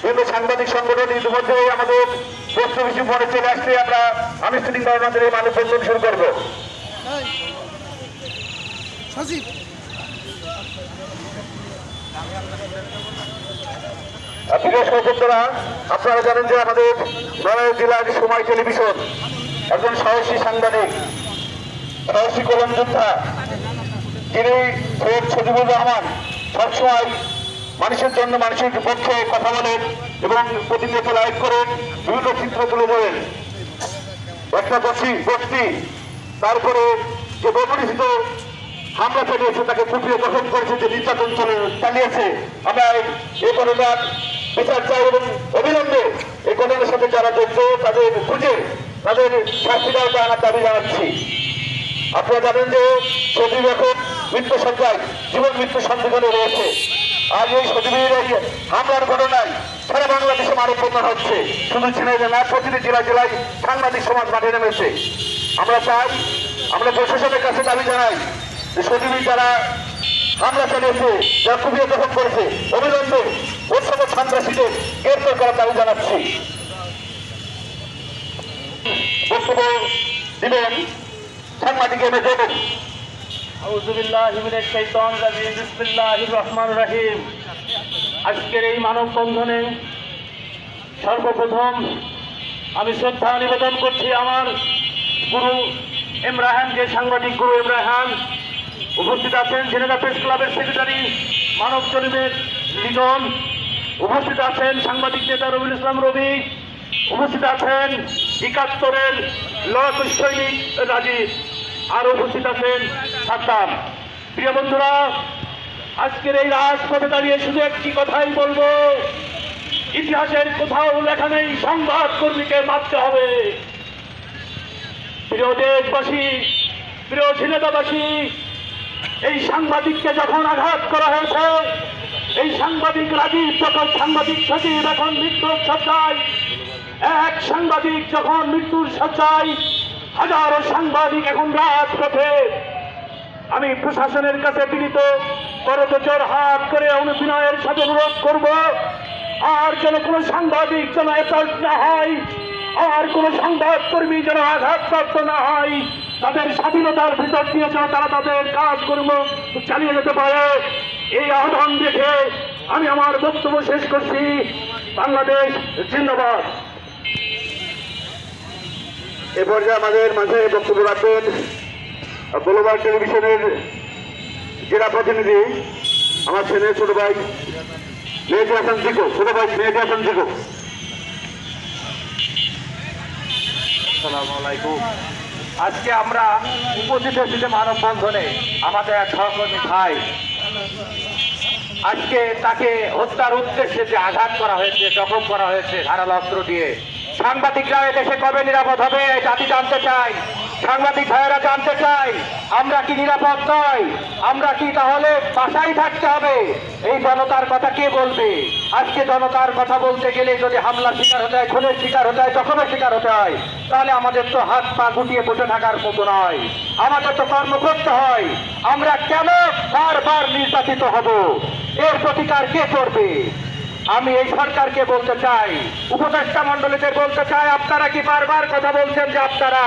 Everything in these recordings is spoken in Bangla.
বিভিন্ন সাংবাদিক সংগঠন ইতিমধ্যে আমাদের প্রশ্ন বেশি মনে চলে আসলে আমরা আনুষ্ঠানিকভাবে আমাদের এই মানববন্ধন শুরু করবো। প্রিয় সহযোদ্ধারা, আপনারা জানেন যে আমাদের নড়াইল জেলার সময় টেলিভিশন একজন সাহসী সাংবাদিক, সাহসী কলম যোদ্ধা, যিনি সৈয়দ সজিবুর রহমান সবসময় মানুষের জন্য মানুষের পক্ষে কথা বলেন এবং প্রতিনিয়ত লাইভ করেন, বিভিন্ন চিত্র তুলে ধরেন। একটা গোষ্ঠী তারপরে যে বর্বরিত হামলা চালিয়েছে, তাকে কুপিয়ে দখল করেছে, যে নির্যাতন চালিয়েছে, আমরা এই ঘটনার বিচার চাই এবং অবিলম্বে এই ঘটনার সাথে যারা জড়িত তাদের খুঁজে তাদের শাস্তি দেওয়া আনার দাবি জানাচ্ছি। আপনারা জানেন যে সজীব এখন মৃত্যু সজ্জায়, জীবন মৃত্যু সন্ধিক্ষণে রয়েছে। আজ এই সজীবের এই হামলার ঘটনায় সারা বাংলাদেশে মানববন্ধন হচ্ছে, শুধু ঝিনাইদহ না, প্রতিটি জেলায় জেলায় সাংবাদিক সমাজ মাঠে নেমেছে। আমরা চাই, আমরা প্রশাসনের কাছে দাবি জানাই যে সজীবী যারা হামলা চালিয়েছে, যারা কুপিয়ে দখল করেছে, অবিলম্বে ওর সকল সন্ত্রাসীদের গ্রেফতার করার দাবি জানাচ্ছি। বক্তব্য দিবেন সাংবাদিক এম এ দেবেন। আজকের এই মানববন্ধনে সর্বপ্রথম আমি শ্রদ্ধা নিবেদন করছি আমার গুরু ইমরাহানকে, সাংবাদিক গুরু ইমরাহান। উপস্থিত আছেন ঝিনাইদহ প্রেস ক্লাবের সেক্রেটারি মানব জরিমের লিটন, উপস্থিত আছেন সাংবাদিক নেতা রবিউল ইসলাম রবি, উপস্থিত আছেন ৭১-এর লড়াকু সৈনিক রাজীব, আর উপস্থিত আছেন সাদ্দাম। প্রিয় বন্ধুরা, আজকের এই রাজপথে দাঁড়িয়ে শুধু একটি কথাই বলবো, ইতিহাসের কোথাও লেখা নেই সংবাদ কর্মীকে মারতে হবে। প্রিয় দেশবাসী, প্রিয় ঝিনাইদহবাসী, এই সাংবাদিককে যখন আঘাত করা হয়েছে, এই সাংবাদিক রাজীব যখন, সাংবাদিক সচিব এখন মৃত্যুর শয্যায়, এক সাংবাদিক যখন মৃত্যুর শয্যায়, হাজারো সাংবাদিক এখন রাজপথে। আমি প্রশাসনের কাছে বিনীত করজোড় হাত করে অনুবিনয়ের সাথে অনুরোধ করব, আর যেন কোনো সাংবাদিক যেন অ্যাসাল্ট না হয়, আর কোনো সংবাদকর্মী যেন আঘাতপ্রাপ্ত না হয়, তাদের স্বাধীনতার ভিতর দিয়ে যেন তারা তাদের কাজকর্ম চালিয়ে যেতে পারে, এই আহ্বান দেখে আমি আমার বক্তব্য শেষ করছি। বাংলাদেশ জিন্দাবাদ। এ পর্যায়ে আমাদের মাঝে বক্তব্য রাখবেন গ্লোবাল টেলিভিশনের জেলা প্রতিনিধি আমার ছেলে ছোট ভাই মেহেদী হাসান জিকো। আসসালামু আলাইকুম। আজকে আমরা উপস্থিত হয়েছি মানববন্ধনে আমাদের এক সহকর্মী ভাই, আজকে তাকে হত্যার উদ্দেশ্যে যে আঘাত করা হয়েছে, জখম করা হয়েছে ধারালো অস্ত্র দিয়ে। সাংবাদিকরা দেশে কবে নিরাপদ হবে জাতি জানতে চাই, সাংবাদিক ভাইয়েরা জানতে চাই, আমরা কি নিরাপদ নয়? আমরা কি তাহলে বাসায় থাকতে হবে? এই জনতার কথা কে বলবে? আজকে জনতার কথা বলতে গেলে যদি হামলার শিকার হতে হয়, খুনের শিকার হতে হয়, জখমের শিকার হতে হয়, তাহলে আমাদের তো হাত পা গুটিয়ে বসে থাকার মতো নয়, আমাদের তো কর্ম করতে হয়। আমরা কেন বারবার নির্যাতিত হব? এর প্রতিকার কে করবে? আমি এই সরকারকে বলতে চাই, উপদেষ্টা মন্ডলীদের বলতে চাই, আপনারা কি বারবার কথা বলছেন যে আপনারা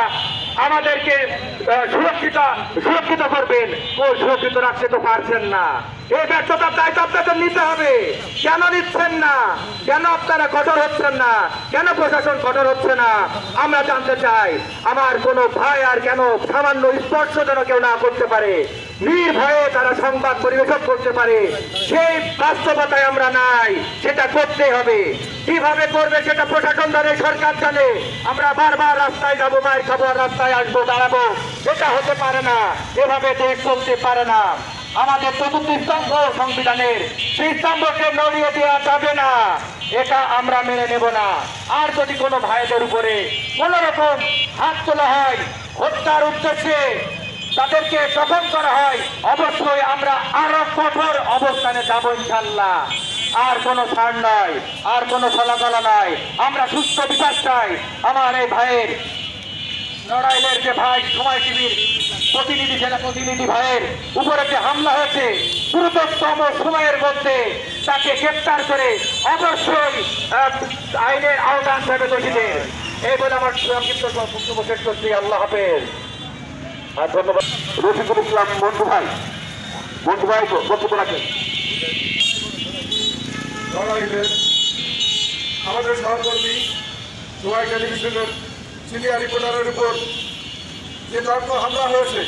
আমাদেরকে সুরক্ষিত করবেন, ও সুরক্ষিত রাখতে তো পারছেন না। এই ব্যর্থতার দায়িত্ব আপনাদের নিতে হবে। কেন নিচ্ছেন না? কেন আপনারা কঠোর হচ্ছেন না? কেন প্রশাসন কঠোর হচ্ছে না? আমরা জানতে চাই। আমার কোনো ভাই আর কেন সামান্য স্পর্শ যেন কেউ না করতে পারে, নির্ভয়ে তারা সংবাদ পরিবেশন করতে পারে, সেই বাস্তবতায় আমরা নাই। সেটা করতে হবে। কিভাবে করবে সেটা প্রশাসন জানে, সরকার জানে। আমরা বারবার রাস্তায় যাবো, মায়ের খাবার রাস্তায় আসবো, দাঁড়াবো, এটা হতে পারে না। এভাবে দেশ চলতে পারে না। আমাদের চতুর্থ স্তম্ভ সংবিধানের, সেই স্তম্ভকে নড়িয়ে দেওয়া যাবে না, এটা আমরা মেনে নেব না। আর যদি কোনো ভাইদের উপরে কোন রকম হাত তোলা হয়, হত্যার উদ্দেশ্যে তাদেরকে দখল করা হয়, অবশ্যই আমরা আরো কঠোর অবস্থানে যাবো ইনশাল্লাহ। আর কোনো ছাড় নয়, আর কোনো চলাচলা নয়। আমরা সুস্থ বিচার চাই। আমার এই ভাইয়ের, নড়াইলের যে ভাই সময় টিভির প্রতিনিধি, জেলা প্রতিনিধি ভাইয়ের উপরে যে হামলা হয়েছে, দ্রুততম সময়ের মধ্যে তাকে গ্রেপ্তার করে অবশ্যই আইনের আওতায় আনতে হবে দোষীদের। এই বলে আমার সংক্ষিপ্ত বক্তব্য শেষ করছি। আল্লাহ হাফেজ। আর ধন্যবাদ রফিকুল ইসলাম মন্টু ভাই বক্তব্য রাখেন। আমাদের সহকর্মী সময় টেলিভিশনের সিনিয়র রিপোর্টারের উপর যে তর্ক হামলা হয়েছে,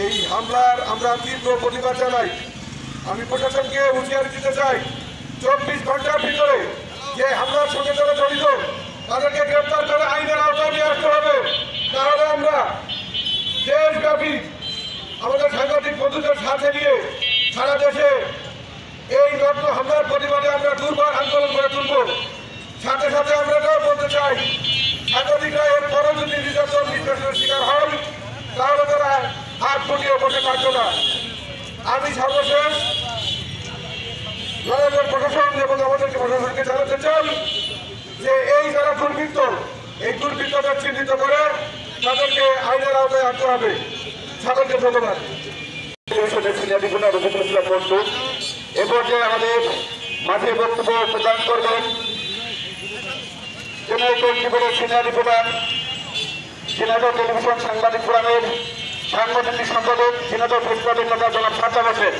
এই হামলার আমরা তীব্র প্রতিবাদ জানাই। আমি প্রশাসনকে হুঁশিয়ারি দিতে চাই, 24 ঘন্টার ভিতরে যে হামলার সঙ্গে যারা জড়িত তাদেরকে গ্রেপ্তার করে আইনের আওতায় নিয়ে আসতে হবে। তাহলে আমরা দেশব্যাপী আমাদের সাংবাদিক বন্ধুদের সাথে নিয়ে সারা দেশে এই নগ্ন হামলার প্রতিবাদে আমরা দুর্বার আন্দোলন করে তুলব। সাথে সাথে আমরা এটাও বলতে চাই, সাংবাদিকরা এর পরে যদি নির্যাতন নির্যাতনের শিকার হয় তাহলে তারা হাত ফুটিয়ে বসে থাকবে না। আমি সর্বশেষ জনগণ প্রশাসন এবং আমাদেরকে প্রশাসনকে জানাতে চাই যে এই যারা দুর্বৃত্ত, এই দুর্বৃত্তদের চিহ্নিত করে তাদেরকে আইনের আওতায় আনতে হবে। সকলকে ধন্যবাদ। এ পর্যায়ে আমাদের মাঝে বক্তব্য প্রদান করবেন সিনিয়র রিপোর্টার ঝিনাইদহ টেলিভিশন সাংবাদিক ফোরামের সাংগঠনিক সম্পাদক ঝিনাইদহ প্রেস ক্লাবের নেতা জনাব সাজ্জাদ হোসেন।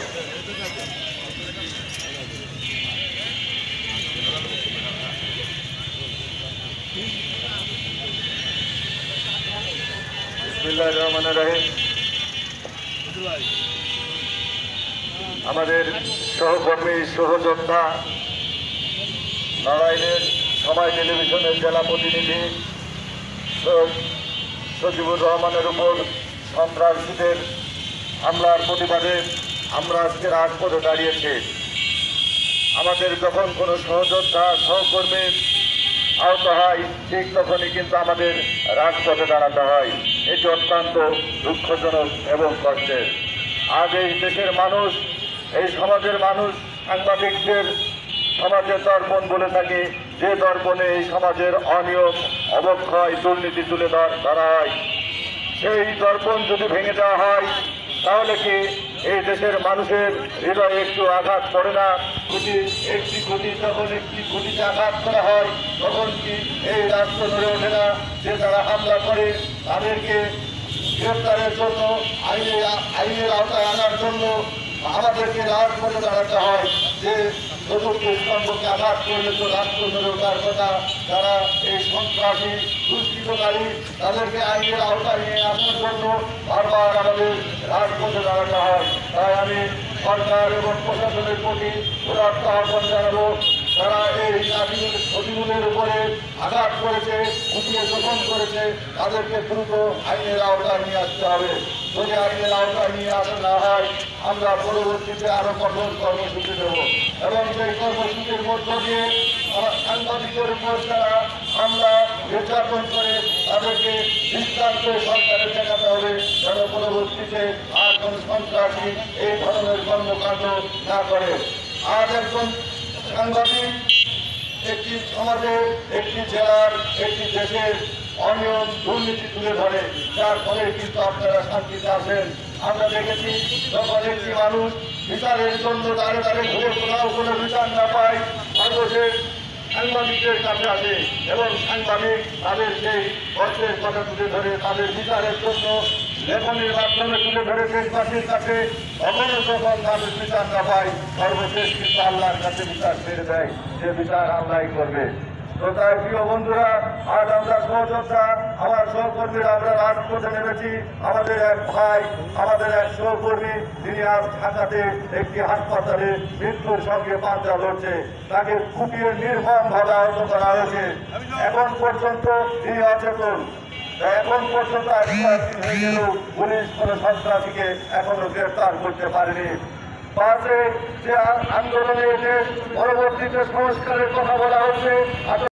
বিসমিল্লাহির রহমানির রহিম। আমাদের সহকর্মী সহযোদ্ধা নড়াইলের সময় টেলিভিশনের জেলা প্রতিনিধি সজিবুর রহমানের উপর সন্ত্রাসীদের হামলার প্রতিবাদে আমরা আজকে রাজপথে দাঁড়িয়েছি। আমাদের যখন কোনো সহযোদ্ধা সহকর্মী আহত হয় ঠিক তখনই কিন্তু আমাদের রাজপথে দাঁড়াতে হয়। এটি অত্যন্ত দুঃখজনক এবং কষ্টের। আজ এই দেশের মানুষ, এই সমাজের মানুষ সাংবাদিকদের সমাজের দর্পণ বলে থাকে, যে দর্পণে এই সমাজের অনিয়ম অবক্ষয় দুর্নীতি তুলে ধরা হয়। সেই দর্পণ যদি ভেঙে দেওয়া হয় তাহলে কি এই দেশের মানুষের হৃদয়ে একটু আঘাত পড়ে না? একটি ক্ষতি যখন একটি ক্ষতিতে আঘাত করা হয় তখন কি এই রাষ্ট্র নড়ে ওঠে না? যে তারা হামলা করে তাদেরকে গ্রেপ্তারের জন্য আইনের আওতায় আনার জন্য আমাদেরকে রাজপথে দাঁড়াতে হয়। যে চতুর্থ স্তম্ভকে আঘাত করলে তো রাষ্ট্র নড়ে ওঠার কথা। তারা এই সন্ত্রাসী দুষ্কৃতকারী তাদেরকে আইনের আওতায় নিয়ে আসার জন্য বারবার আমাদের রাজপথে দাঁড়াতে হয়। তাই আমি সরকার এবং প্রশাসনের প্রতি উদাত্ত আহ্বান জানাবো, তারা এই সচিবের উপরে আঘাত করেছে, উঠিয়ে শোষণ করেছে, তাদেরকে দ্রুত আইনের আওতায় নিয়ে আসতে হবে। যদি আইনের আওতায় নিয়ে আসা না হয় আমরা পরবর্তীতে আরো কঠোর কর্মসূচি দেব এবং সেই কর্মসূচির মধ্য দিয়ে সাংবাদিকদের উপর যারা হামলা নির্যাতন করে তাদেরকে দৃষ্টান্ত সরকারের দেখাতে হবে যেন পরবর্তীতে আর কোন সন্ত্রাসী এই ধরনের কর্মকাণ্ড না করে। আজ একজন সাংবাদিক একটি সমাজের, একটি জেলার, একটি দেশের অনিয়ম দুর্নীতি তুলে ধরে, যার ফলে কিন্তু আপনারা শান্তিতে আসেন। আমরা দেখেছি যখন একটি মানুষ বিচারের জন্য দাঁড়ে দাঁড়ে ঘুরে কোথাও কোনো বিচার না পায় সর্বশেষ সাংবাদিকদের কাছে আসে এবং সাংবাদিক তাদের সেই কষ্টের কথা তুলে ধরে তাদের বিচারের জন্য লেখনের মাধ্যমে তুলে ধরে দেশবাসীর কাছে। কখনো যখন তাদের বিচার না পায় সর্বশেষ কিন্তু আল্লাহর কাছে বিচার ছেড়ে দেয়, যে বিচার আল্লাহই করবে। তো তাই প্রিয় বন্ধুরা, আজ আমরা সহযোদ্ধা, আমার সহকর্মীরা আমরা রাজপথে নেমেছি। আমাদের এক ভাই, আমাদের এক সহকর্মী, তিনি আজ ঢাকাতে একটি হাসপাতালে মৃত্যুর সঙ্গে পাঞ্জা লড়ছে, তাকে কুপিয়ে নির্মমভাবে আহত করা হয়েছে। এখন পর্যন্ত তিনি অচেতন। এখন পর্যন্ত হয়ে গেলেও পুলিশ কোনো সন্ত্রাসীকে এখনো গ্রেফতার করতে পারেনি। পাশে যে আন্দোলনে এসে পরবর্তীতে সংস্কারের কথা বলা হচ্ছে।